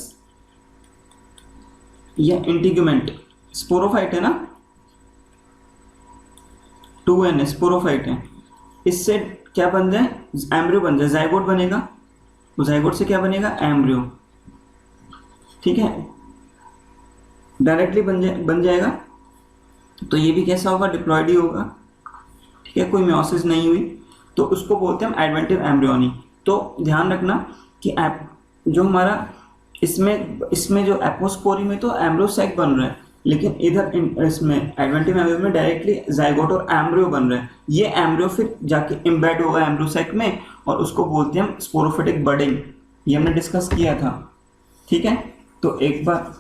या इंटीग्यूमेंट, स्पोरोफाइट है ना, 2n स्पोरोफाइट है, इससे क्या बन जाए, एम्ब्रियो बन जाए, जाइगोट बनेगा, तो जाइगोट से क्या बनेगा, एम्ब्रियो, ठीक है, डायरेक्टली बन जाएगा। तो ये भी कैसा होगा, डिप्लॉयड ही होगा, ठीक है, कोई मेयोसिस नहीं हुई, तो उसको बोलते हैं हम एडवेंटिव एम्ब्रियोनी। तो ध्यान रखना कि जो हमारा इसमें जो एपोस्पोरी में तो एम्ब्रोसैक बन रहा है, लेकिन इधर इसमें एडवेंटिव एम्ब्रियो में डायरेक्टली जाइगोट और एम्ब्रियो बन रहा है। ये एम्ब्रियो फिर जाके इम्बेड होगा एम्ब्रोसैक में और उसको बोलते हैं हम स्पोरोफिटिक बडिंग, ये हमने डिस्कस किया था, ठीक है। तो एक बार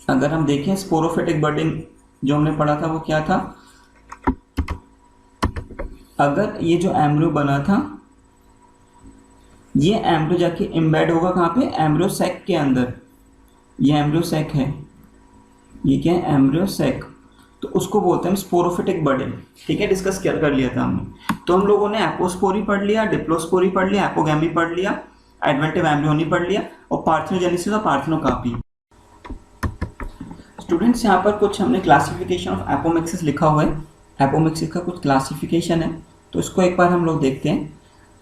अगर हम देखें स्पोरोफिटिक बडिंग जो हमने पढ़ा था वो क्या था, अगर ये जो एम्ब्रियो बना था, ये एम्ब्रियो जाके इम्बेड होगा कहाँ पे, एम्ब्रियोसैक के अंदर, ये एम्ब्रियोसैक है, ये क्या है, एम्ब्रियोसैक, तो उसको बोलते हैं स्पोरोफिटिक बडिंग, ठीक है, डिस्कस कर लिया था हमने। तो हम लोगों ने एपोस्पोरी पढ़ लिया, डिप्लोस्पोरी पढ़ लिया, एपोगैमी पढ़ लिया, एडवेंटिव एम्ब्रियोनी पढ़ लिया और पार्थेनोजेनेसिस और पार्थेनोकार्पी। स्टूडेंट्स यहाँ पर कुछ हमने क्लासिफिकेशन ऑफ एपोमिक्सिस लिखा हुआ है, एपोमिक्सिस का कुछ क्लासिफिकेशन है, तो इसको एक बार हम लोग देखते हैं।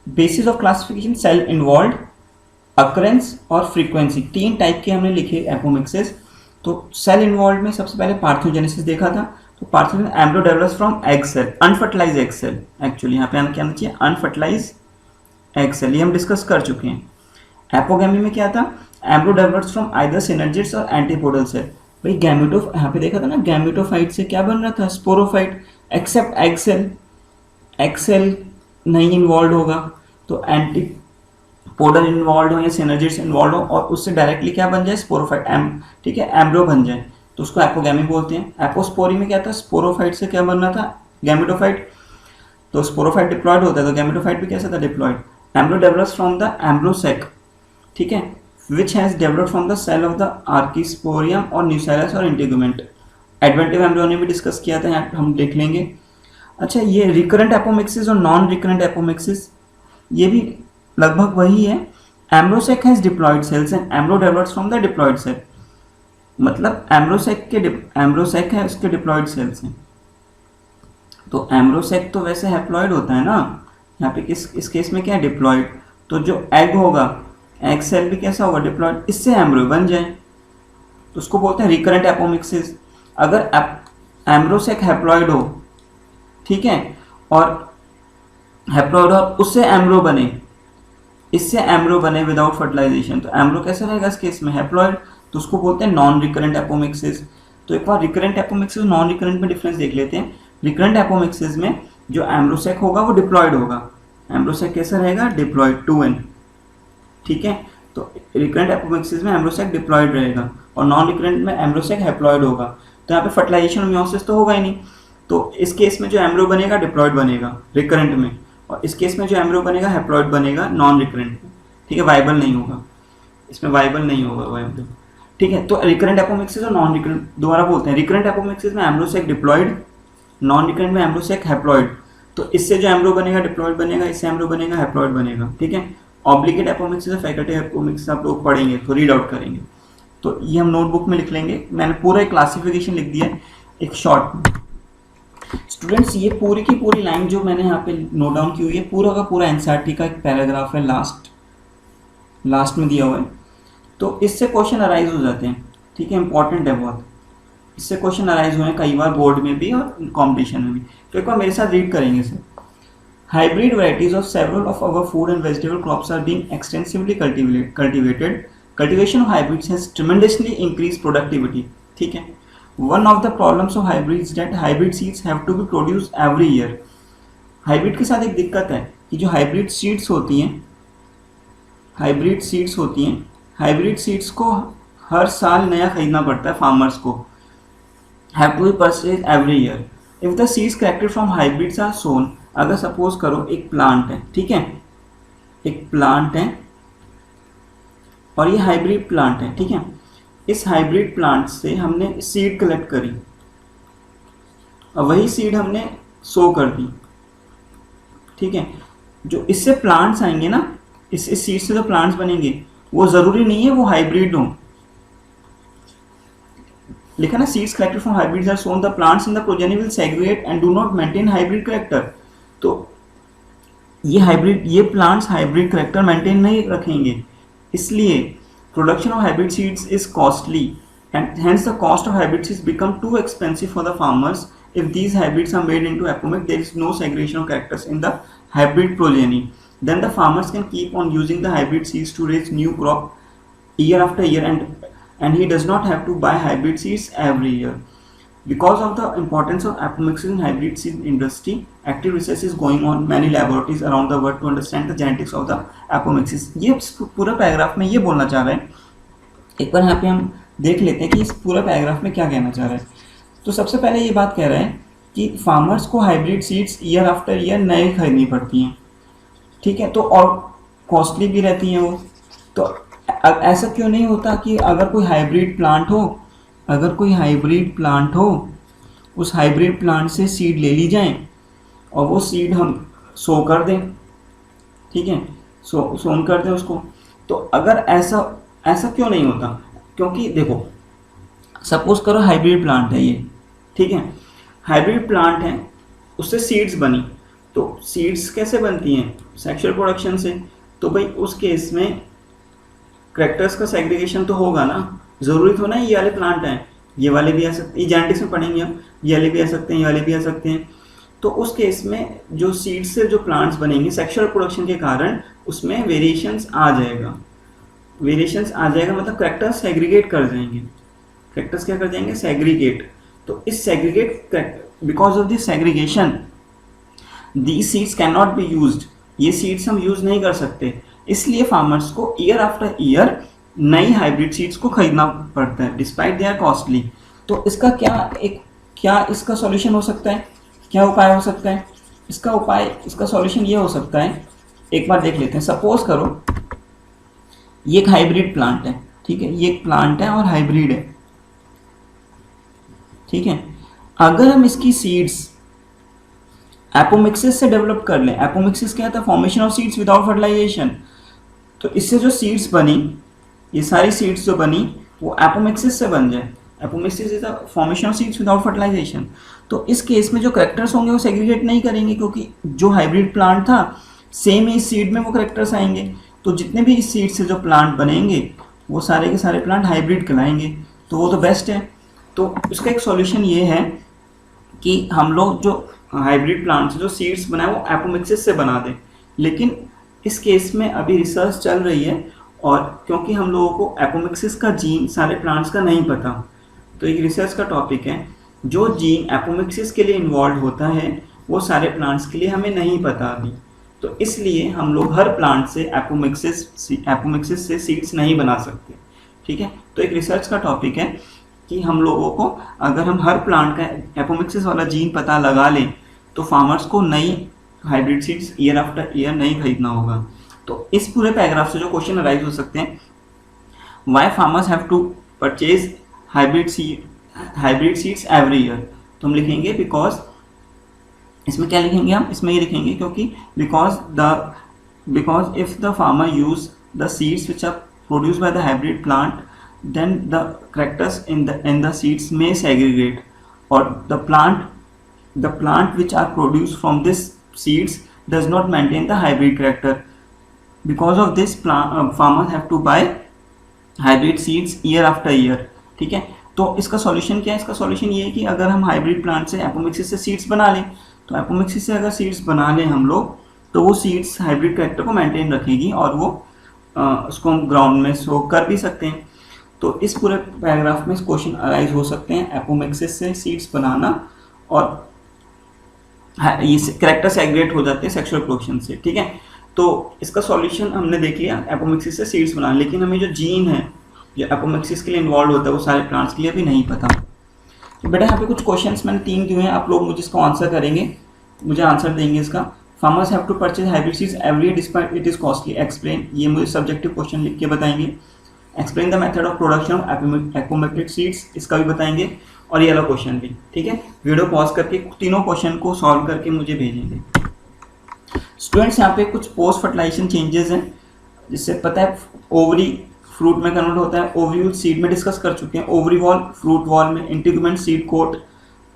Basis of classification, cell involve, occurrence और फ्रीक्वेंसी, 3 टाइप के हमने लिखे एपोमिक्सिस। तो सेल इन्वॉल्व में सबसे पहले पार्थेनोजेनेसिस देखा था, तो parthenogenesis embryo develops from egg cell, unfertilized egg cell, actually यहाँ पे हमें क्या आना चाहिए, अनफर्टिलाइज एग सेल, ये हम डिस्कस कर चुके हैं। एपोगैमी में क्या था, embryo develops from either synergids और एंटीपोडल सेल, भाई गैमेटो, यहाँ पे देखा था ना, गैमेटोफाइट से क्या बन रहा था, sporophyte, except egg cell, egg cell नहीं इन्वॉल्व होगा, तो एंटीपोडल इन्वॉल्व हो या सिनर्जिड्स इन्वॉल्व हो और उससे डायरेक्टली क्या बन जाए, स्पोरोफाइट, ठीक है, एम्ब्रियो बन जाए, तो उसको एपोगैमी बोलते हैं। एपोस्पोरी में क्या था, स्पोरोफाइट से क्या बन रहा था, गैमेटोफाइट, तो स्पोरोफाइट डिप्लॉयड होता है, तो गैमेटोफाइट भी कैसा था, diploid. Embryo develops from the embryo sac, ठीक है, which has developed from the cell of the archisporium और न्यूसेलस और इंटीग्यूमेंट। एडवेंटिव एम्ब्रियोनी भी डिस्कस किया था, यहाँ हम देख लेंगे। अच्छा, ये रिकरेंट एपोमिक्सिस और नॉन रिकरेंट एपोमिक्सिस, ये भी लगभग वही है। Embryo sac has diploid cells and embryo develops from the diploid cell, मतलब एम्ब्रोसैक है, उसके डिप्लॉयड सेल्स हैं। तो एम्ब्रोसैक तो वैसे हैप्लॉयड होता है ना, यहाँ पे इस केस में क्या है, डिप्लॉयड, तो जो एग होगा, एग सेल भी कैसा होगा, डिप्लॉयड, इससे एम्ब्रियो बन जाए, तो उसको बोलते हैं रिकरेंट एपोमिक्सिस। अगर एम्ब्रोसैक हैप्लॉयड हो, ठीक है, और हैप्लॉयड और उससे एम्ब्रियो बने, इससे एम्ब्रियो बने विदाउट फर्टिलाइजेशन, तो एम्ब्रियो कैसा रहेगा इस केस में, हैप्लॉयड, तो उसको बोलते हैं नॉन रिकरेंट एपोमिक्सिस। तो एक बार रिकरेंट एपोमिक्सिस और नॉन रिकरेंट में डिफरेंस देख लेते हैं। रिकरेंट एपोमिक्सिस में जो एम्ब्रोसैक होगा वो डिप्लॉयड होगा, एम्ब्रोसैक कैसा रहेगा, डिप्लॉयड, 2n, ठीक है। तो रिकरेंट एपोमिक्सिस में एम्ब्रोसैक डिप्लॉयड रहेगा और नॉन रिकरेंट में एम्ब्रोसैक हैप्लॉयड होगा। तो यहाँ पे फर्टिलाइजेशन और मियोसिस तो होगा ही नहीं, तो इस केस में जो एम्ब्रियो बनेगा डिप्लॉयड बनेगा रिकरेंट में, और इस केस में जो एम्ब्रियो बनेगा हैप्लॉयड बनेगा नॉन रिकरेंट में, ठीक है, वाइबल नहीं होगा, इसमें वाइबल नहीं होगा वो एम्ब्रियो, ठीक है। तो रिकरेंट एपोमिक्सिस और नॉन रिकरेंट दोबारा बोलते हैं। रिकरेंट एपोमिक्सिस में एम्ब्रोसैक डिप्लॉयड, नॉन रिकरेंट में एम्ब्रोसैक हैप्लॉयड, तो इससे जो एम्ब्रियो बनेगा डिप्लॉयड बनेगा, इससे एम्ब्रियो बनेगा हैप्लॉयड बनेगा, ठीक है। ऑब्लिगेट एपोमिक्सिस और फैकल्टी एपोमिक्सिस आप लोग पढ़ेंगे तो रीड आउट करेंगे, तो ये हम नोटबुक में लिख लेंगे। मैंने पूरा एक क्लासिफिकेशन लिख दिया है एक शॉर्ट। स्टूडेंट्स, ये पूरी की पूरी लाइन जो मैंने यहाँ पे नोट डाउन की हुई है, पूरा का पूरा एनसीईआरटी का एक पैराग्राफ है, लास्ट में दिया हुआ है, तो इससे क्वेश्चन अराइज हो जाते हैं, ठीक है, इंपॉर्टेंट है बहुत, इससे क्वेश्चन अराइज हुए हैं कई बार बोर्ड में भी और कॉम्पिटिशन में भी। तो एक बार मेरे साथ रीड करेंगे इसे। Hybrid varieties of several of our food and vegetable crops are being extensively cultivated. Cultivation of hybrids has tremendously increased productivity. ठीक है. One of the problems of hybrids is that hybrid seeds have to be produced every year. Hybrid के साथ एक दिक्कत है कि जो हाइब्रिड सीड्स होती हैं, हाइब्रिड सीड्स को हर साल नया खरीदना पड़ता है फार्मर्स को, have to be purchase every year. If the seeds collected from hybrids are sown, अगर सपोज करो एक प्लांट है, ठीक है, एक प्लांट है और ये हाइब्रिड प्लांट है, ठीक है, इस हाइब्रिड प्लांट से हमने सीड कलेक्ट करी और वही सीड हमने सो कर दी, ठीक है, जो इससे प्लांट्स आएंगे ना, इस सीड से जो प्लांट्स बनेंगे वो जरूरी नहीं है वो हाइब्रिड हो। लिखा ना, seeds collected from hybrids are sown, the plants in the progeny will segregate and do not maintain hybrid character. तो ये प्लांट्स हाइब्रिड कैरेक्टर मेंटेन नहीं रखेंगे, इसलिए production of hybrid seeds is costly and hence the cost of hybrid seeds become too expensive for the farmers. If these hybrids are made into apomix, there is no segregation of characters in the hybrid progeny. Then the farmers can keep on using the hybrid seeds to raise new crop year after year, and he does not have to buy hybrid seeds every year. Because of the importance of apomixis in hybrid seed industry, active research is going on many laboratories around the world to understand the genetics of the apomixis. ये पूरा पैराग्राफ में ये बोलना चाह रहे हैं, एक बार यहाँ पे हम देख लेते हैं कि इस पूरा पैराग्राफ में क्या कहना चाह रहे हैं। तो सबसे पहले ये बात कह रहे हैं कि फार्मर्स को hybrid seeds year after year नए खरीदनी पड़ती हैं, ठीक है, तो और कॉस्टली भी रहती हैं वो। तो ऐसा क्यों नहीं होता कि अगर कोई हाइब्रिड प्लांट हो, उस हाइब्रिड प्लांट से सीड ले ली जाए और वो सीड हम सो कर दें, ठीक है, सोन कर दें उसको। तो अगर ऐसा क्यों नहीं होता, क्योंकि देखो सपोज करो हाइब्रिड प्लांट है ये, ठीक है, हाइब्रिड प्लांट है, उससे सीड्स बनी, तो सीड्स कैसे बनती हैं, सेक्सुअल प्रोडक्शन से। तो भाई उस केस में कैरेक्टर्स का सेग्रीगेशन तो होगा ना, जरूरी तो ना ये वाले प्लांट हैं, ये वाले भी आ सकते हैं, ये जेनेटिक्स में पढ़ेंगे हम, ये वाले भी आ सकते हैं, ये वाले भी आ सकते हैं। तो उस केस में जो सीड्स से जो प्लांट्स बनेंगे सेक्सुअल प्रोडक्शन के कारण उसमें वेरिएशंस आ जाएगा, मतलब कैरेक्टर्स सेग्रीगेट कर जाएंगे, कैरेक्टर्स क्या कर जाएंगे, सेग्रीगेट। तो इस segregate, because of this segregation these seeds can not be used, ये सीड्स हम यूज नहीं कर सकते, इसलिए फार्मर्स को ईयर आफ्टर ईयर नई हाइब्रिड सीड्स को खरीदना पड़ता है डिस्पाइट दे आर कॉस्टली। तो इसका क्या इसका सॉल्यूशन हो सकता है, क्या उपाय हो सकता है? इसका सॉल्यूशन ये हो सकता है, एक बार देख लेते हैं। सपोज करो ये एक हाइब्रिड प्लांट है, ठीक है, ये एक प्लांट है और हाइब्रिड है, ठीक है। अगर हम इसकी सीड्स एपोमिक्सिस से डेवलप कर लें, एपोमिक्सिस क्या था, formation of seeds without fertilization, तो इससे जो सीड्स बनी, ये सारी सीड्स जो बनी वो एपोमिक्सिस से बन जाए। Apomixis is the formation of seeds without fertilization. तो इस केस में जो कैरेक्टर्स होंगे वो सेग्रीगेट नहीं करेंगे, क्योंकि जो हाइब्रिड प्लांट था सेम ही सीड में वो कैरेक्टर्स आएंगे, तो जितने भी इस सीड से जो प्लांट बनेंगे वो सारे के सारे प्लांट हाइब्रिड कहलाएंगे, तो वो तो बेस्ट है। तो इसका एक सॉल्यूशन ये है कि हम लोग जो हाइब्रिड प्लांट से जो सीड्स बनाए वो एपोमिक्सिस से बना दें, लेकिन इस केस में अभी रिसर्च चल रही है, और क्योंकि हम लोगों को एपोमिक्सिस का जीन सारे प्लांट्स का नहीं पता, तो एक रिसर्च का टॉपिक है, जो जीन एपोमिक्सिस के लिए इन्वॉल्व होता है वो सारे प्लांट्स के लिए हमें नहीं पता अभी, तो इसलिए हम लोग हर प्लांट से एपोमिक्सिस से सीड्स नहीं बना सकते, ठीक है। तो एक रिसर्च का टॉपिक है कि हम लोगों को अगर हम हर प्लांट का एपोमिक्सिस वाला जीन पता लगा लें तो फार्मर्स को नई hybrid seeds year after year नहीं खरीदना होगा। तो इस पूरे पैराग्राफ से जो क्वेश्चन अराइज हो सकते हैं, why farmers have to purchase hybrid seeds every year, तो हम लिखेंगे बिकॉज, इसमें क्या लिखेंगे हम, इसमें ये लिखेंगे क्योंकि because if the farmer use the seeds which are produced by the hybrid plant, then the characters in the seeds may segregate, or the plant which are produced from this seeds does not maintain the hybrid character. Because of this farmers have to buy hybrid seeds year after year, ठीक है। तो इसका सॉल्यूशन क्या है, इसका सॉल्यूशन ये है कि अगर हम हाइब्रिड प्लांट से एपोमिक्सिस से सीड्स बना लें, तो एपोमिक्सिस से अगर सीड्स बना लें हम लोग, तो वो सीड्स हाइब्रिड कैरेक्टर को मेंटेन रखेगी और वो उसको हम ग्राउंड में सो कर भी सकते हैं। तो इस पूरे पैराग्राफ में क्वेश्चन अराइज हो सकते हैं, एपोमिक्सिस से सीड्स बनाना और ये कैरेक्टर सेग्रेगेट हो जाते हैं सेक्सुअल रिप्रोडक्शन से, ठीक है। तो इसका सॉल्यूशन हमने देख लिया, एपोमिक्सिस से सीड्स बनाना, लेकिन हमें जो जीन है जो एपोमिक्सिस के लिए इन्वॉल्व होता है वो सारे प्लांट्स के लिए अभी नहीं पता। तो बेटा यहाँ पे कुछ क्वेश्चंस मैंने 3 दिए हैं, आप लोग मुझे इसका आंसर करेंगे, मुझे आंसर देंगे इसका। Farmers have to purchase hybrid seeds every despite it is costly, explain, ये मुझे सब्जेक्टिव क्वेश्चन लिख के बताएंगे। Explain the method of production of apomictic seeds, इसका भी बताएंगे, और ये वाला क्वेश्चन भी, ठीक है। वीडियो पॉज करके तीनों क्वेश्चन को सॉल्व करके मुझे भेजेंगे। स्टूडेंट्स यहाँ पे कुछ पोस्ट फर्टिलाइजेशन चेंजेस हैं, जिससे पता है ओवरी फ्रूट में कन्वर्ट होता है, ओव्यूल सीड में डिस्कस कर चुके हैं, ओवरी वॉल फ्रूट वॉल में, integument seed coat,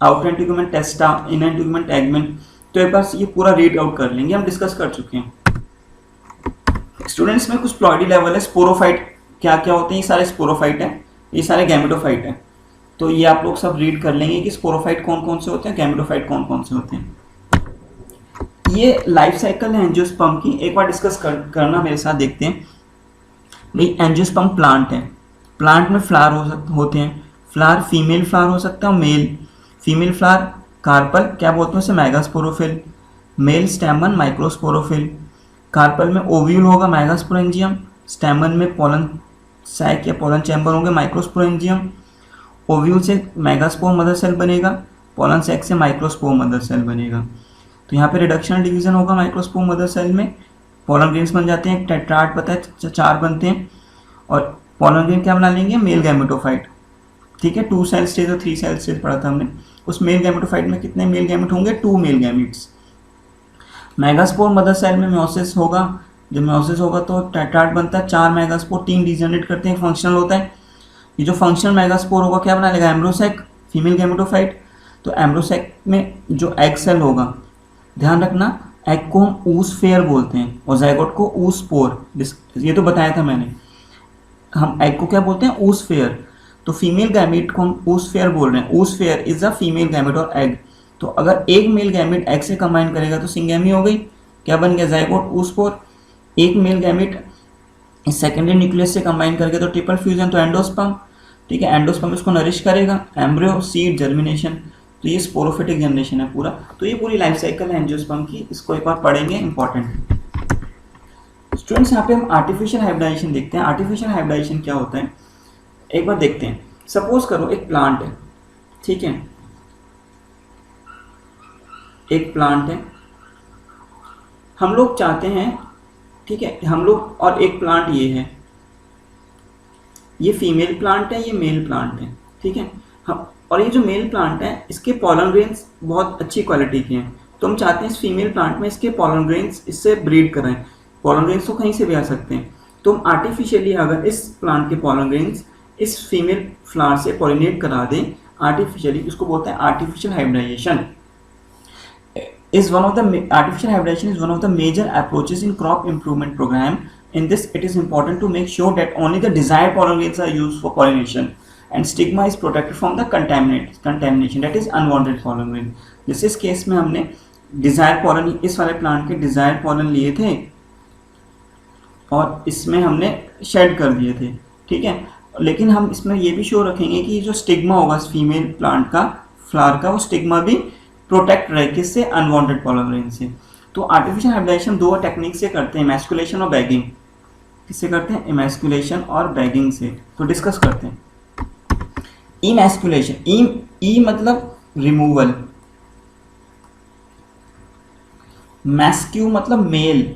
outer integument testa, inner integument एगमेंट। तो एक बार ये पूरा रीड आउट कर लेंगे, हम डिस्कस कर चुके हैं। स्टूडेंट्स में कुछ प्लॉइडी लेवल है, स्पोरोफाइट क्या क्या होते हैं, ये सारे स्पोरोफाइट हैं, ये सारे गैमेटोफाइट हैं। तो ये आप लोग सब रीड कर लेंगे कि स्पोरोफाइट कौन कौन से होते हैं, गैमेटोफाइट कौन कौन से होते हैं। ये लाइफ साइकिल है एंजियोस्पर्म की, एक बार डिस्कस करना मेरे साथ, देखते हैं। भाई एंजियोस्पर्म प्लांट है, प्लांट में फ्लावर होते हैं, फ्लावर फीमेल फ्लावर हो सकता है, मेल फीमेल फ्लावर कार्पल क्या बोलते हैं उसे, megasporophyll, male stamen microsporophyll, carpel में ओव्यूल होगा मेगास्पोरेंजियम, स्टेमन में पोलन सैक या पोलन चैम्बर होंगे माइक्रोस्पोरेंजियम, ओव्यूल से मेगास्पोर मदर सेल बनेगा, पोलन सैक से माइक्रोस्पोर मदर सेल बनेगा। तो यहाँ पे रिडक्शन डिवीजन होगा माइक्रोस्पोर मदर सेल में, पोलन ग्रेन्स बन जाते हैं, टेट्राड पता है 4 बनते हैं, और पोलन ग्रेन क्या बना लेंगे, मेल गैमेटोफाइट, ठीक है। 2 सेल स्टेज और 3 सेल स्टेज पढ़ा था हमने। उस मेल गैमेटोफाइट में कितने मेल गैमेट होंगे, 2 male gametes. Megaspore mother cell में म्योसिस होगा, जब म्योसिस होगा तो टेट्राड बनता है, 4 मेगास्पोर, 3 डिजनरेट करते हैं, फंक्शनल होता है। ये जो फंक्शनल मेगास्पोर होगा क्या बना लेगा, एम्ब्रोसैक फीमेल गैमेटोफाइट। तो एम्ब्रोसैक में जो एग सेल होगा, ध्यान रखना एग को हम ऊसफेयर बोलते हैं और ज़ाइगोट को ऊसपोर, ये तो बताया था मैंने। हम एग को क्या बोलते हैं, ऊसफेयर। तो फीमेल गैमेट को हम ऊसफेयर बोल रहे हैं, ऊसफेयर इज अ फीमेल गैमेट और एग। तो अगर एक मेल गैमेट एग से कंबाइन करेगा तो सिंगेमी हो गई, क्या बन गया, ज़ाइगोट ऊसपोर। एक मेल गैमेट सेकेंडरी न्यूक्लियस से कंबाइन करके तो ट्रिपल फ्यूजन, तो एंडोस्पर्म, ठीक है। एंडोस्पर्म इसको नरिश करेगा, एम्ब्रियो सीड जर्मिनेशन, तो ये स्पोरोफिटिक जनरेशन है पूरा। तो ये पूरी लाइफ साइकिल है एंजियोस्पर्म की, इसको एक बार पढ़ेंगे, इंपॉर्टेंट। स्टूडेंट्स यहाँ पे हम आर्टिफिशियल हाइब्रिडाइजेशन देखते हैं। आर्टिफिशियल हाइब्रिडाइजेशन क्या होता है, एक बार देखते हैं। सपोज करो एक प्लांट है, ठीक है, एक प्लांट है, हम लोग चाहते हैं, ठीक है, हम लोग, और एक प्लांट ये है, ये फीमेल प्लांट है, ये मेल प्लांट है, ठीक है। हम, और ये जो मेल प्लांट है इसके पॉलन ग्रेन्स बहुत अच्छी क्वालिटी के हैं, तो हम चाहते हैं इस फीमेल प्लांट में इसके पॉलन ग्रेन्स इससे ब्रीड कराएं। पॉलन ग्रेन्स तो कहीं से भी आ सकते हैं, तो हम आर्टिफिशियली अगर इस प्लांट के पॉलन ग्रेन्स इस फीमेल फ्लावर से पॉलिनेट करा दें आर्टिफिशियली, उसको बोलते हैं artificial hybridization. Artificial hybridization is one of the major approaches in crop improvement program. In this, it is important to make sure that only the desired pollen grains are used for pollination, and stigma is protected from the contamination, that is unwanted pollen grain. जैसे इस केस में हमने डिजायर पॉलन, इस वाले प्लांट के डिजायर पॉलन लिए थे और इसमें हमने शेड कर दिए थे, ठीक है। लेकिन हम इसमें ये भी श्योर रखेंगे कि जो स्टिग्मा होगा इस फीमेल प्लांट का, फ्लावर का, वो स्टिग्मा भी प्रोटेक्ट रहे किससे, अनवांटेड पॉलन ग्रेन से। तो आर्टिफिशियल हाइब्रिडाइजेशन 2 टेक्निक से करते हैं, इमैस्कुलेशन और बैगिंग। किससे करते हैं, इमैस्कुलेशन और बैगिंग से। तो डिस्कस करते हैं। इमैस्कुलेशन, ई मतलब रिमूवल, मैस्क्यू मतलब male,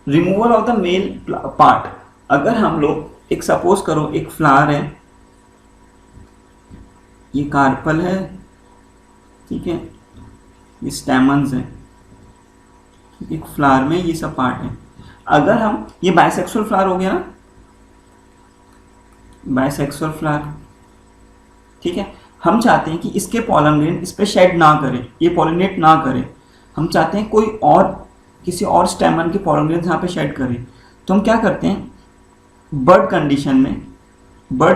removal of the male part. अगर हम लोग एक सपोज करो एक फ्लावर है, ये कार्पल है, ठीक है, ये स्टेमन्स है, एक फ्लावर में ये सब पार्ट है। अगर हम, ये बाइसेक्सुअल फ्लावर हो गया ना, बाइसेक्सुअल फ्लावर, ठीक है। हम चाहते हैं कि इसके पॉलन ग्रेन इस पर शेड ना करे, ये पॉलिनेट ना करे, हम चाहते हैं कोई और किसी और स्टेमन के पॉलन ग्रेन यहाँ पे शेड करे। तो हम क्या करते हैं, बर्ड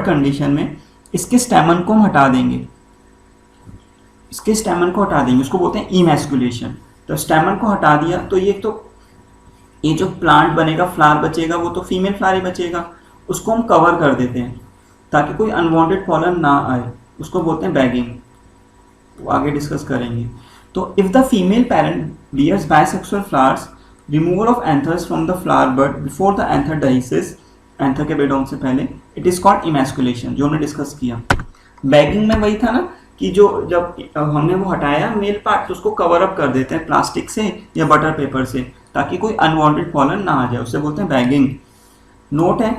कंडीशन में इसके स्टेमन को हम हटा देंगे, इसके स्टेमन को हटा देंगे, उसको बोलते हैं इमैस्कुलेशन। तो स्टेमन को हटा दिया तो ये जो प्लांट बनेगा, फ्लावर बचेगा, वो तो फीमेल फ्लावर ही बचेगा, उसको हम कवर कर देते हैं ताकि कोई अनवांटेड पॉलन ना आए, उसको बोलते हैं बैगिंग। तो आगे डिस्कस करेंगे। तो if the female parent bears bisexual flowers, removal of anthers from the flower bud before the anther dehisces, anther के बेड होने से पहले, इट इज कॉल्ड इमैस्कुलेशन, जो हमने डिस्कस किया। बैगिंग में वही था ना कि जो जब हमने वो हटाया मेल पार्ट तो उसको कवर अप कर देते हैं प्लास्टिक से या बटर पेपर से, ताकि कोई अनवांटेड पॉलन ना आ जाए, उससे बोलते हैं बैगिंग। नोट है,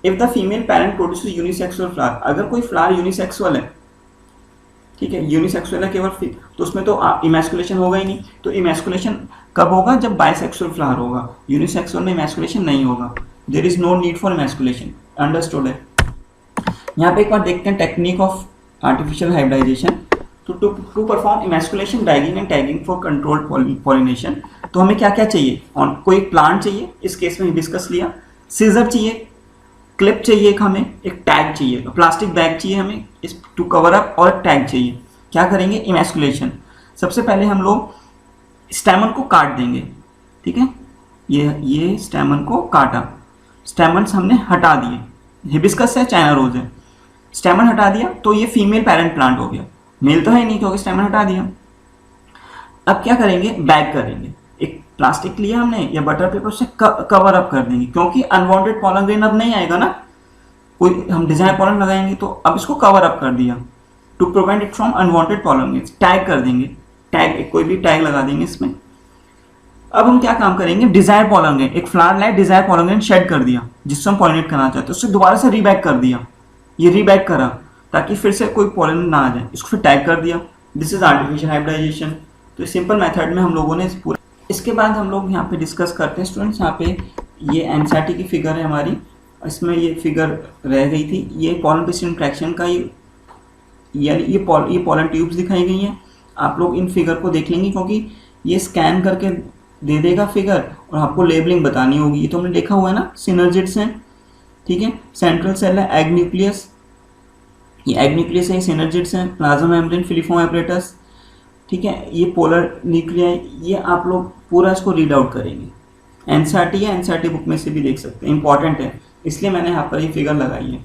if the female parent produces unisexual flower, अगर कोई फ्लावर यूनिसेक्सुअल है, ठीक है, यूनिसेक्सुअल है केवल, तो उसमें तो इमैस्कुलेशन होगा ही नहीं। तो इमैस्कुलेशन कब होगा? जब बाइसेक्सुअल फ्लावर होगा, यूनिसेक्सुअल में इमैस्कुलेशन नहीं होगा। There is no need for emasculation, understood है। यहाँ पे एक बार देखते हैं टेक्निक ऑफ आर्टिफिशियल हाइब्रिडाइजेशन। तो to perform emasculation, bagging and tagging for controlled pollination, तो हमें क्या क्या चाहिए? और कोई प्लांट चाहिए, इस केस में डिस्कस लिया, सीजर चाहिए, क्लिप चाहिए, एक हमें एक टैग चाहिए, प्लास्टिक बैग चाहिए हमें इस टू कवर अप, और टैग चाहिए। क्या करेंगे? इमैस्कुलेशन। सबसे पहले हम लोग स्टेमन को काट देंगे, ठीक है, ये स्टेमन को काटा, स्टेमन्स हमने हटा दिए, हिबिस्कस है, चाइना रोज है, स्टेमन हटा दिया तो ये फीमेल पेरेंट प्लांट हो गया, मेल तो है नहीं क्योंकि स्टेमन हटा दिया। अब क्या करेंगे? बैग करेंगे, एक प्लास्टिक लिया हमने या बटर पेपर से कवर अप कर देंगे, क्योंकि अनवांटेड पॉलन ग्रेन अब नहीं आएगा ना, कोई हम डिजाइन पॉलन लगाएंगे, तो अब इसको कवर अप कर दिया to prevent it from unwanted pollen grain. Tag कर देंगे, टैग कोई भी टैग लगा देंगे इसमें। अब हम क्या काम करेंगे? डिजायर पॉलन ग्रेन, एक flower light desire pollen grain shed कर दिया जिससे हम पॉलिनेट करना चाहते हैं, उससे दोबारा से रीबैक कर दिया, ये रीबैक करा ताकि फिर से कोई पॉलन ना आ जाए, इसको फिर टैग कर दिया। This is artificial hybridization. तो सिंपल मेथड में हम लोगों ने पूरा। इसके बाद हम लोग यहाँ पे डिस्कस करते हैं स्टूडेंट्स, यहाँ पे ये एनसीईआरटी की फिगर है हमारी, इसमें ये फिगर रह गई थी, ये पॉलन पिस्टन इंट्रैक्शन का ये पॉलन ट्यूब्स दिखाई गई हैं। आप लोग इन फिगर को देख लेंगे क्योंकि ये स्कैन करके दे देगा फिगर और आपको लेबलिंग बतानी होगी। ये तो हमने देखा हुआ है ना, सिनर्जिड्स हैं, ठीक है, सेंट्रल सेल है, एग न्यूक्लियस, ये एग न्यूक्लियस है, सिनर्जिड्स हैं, प्लाज्मा मेम्ब्रेन, फिलिफॉर्म एपरेटस, ठीक है, ये पोलर न्यूक्लियाई, ये आप लोग पूरा इसको रीड आउट करेंगे। एनसीईआरटी है, एनसीईआरटी बुक में से भी देख सकते हैं, इंपॉर्टेंट है, इसलिए मैंने यहाँ पर ये फिगर लगाई है।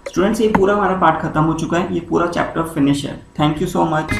स्टूडेंट्स, ये पूरा हमारा पार्ट खत्म हो चुका है, ये पूरा चैप्टर फिनिश है। Thank you so much.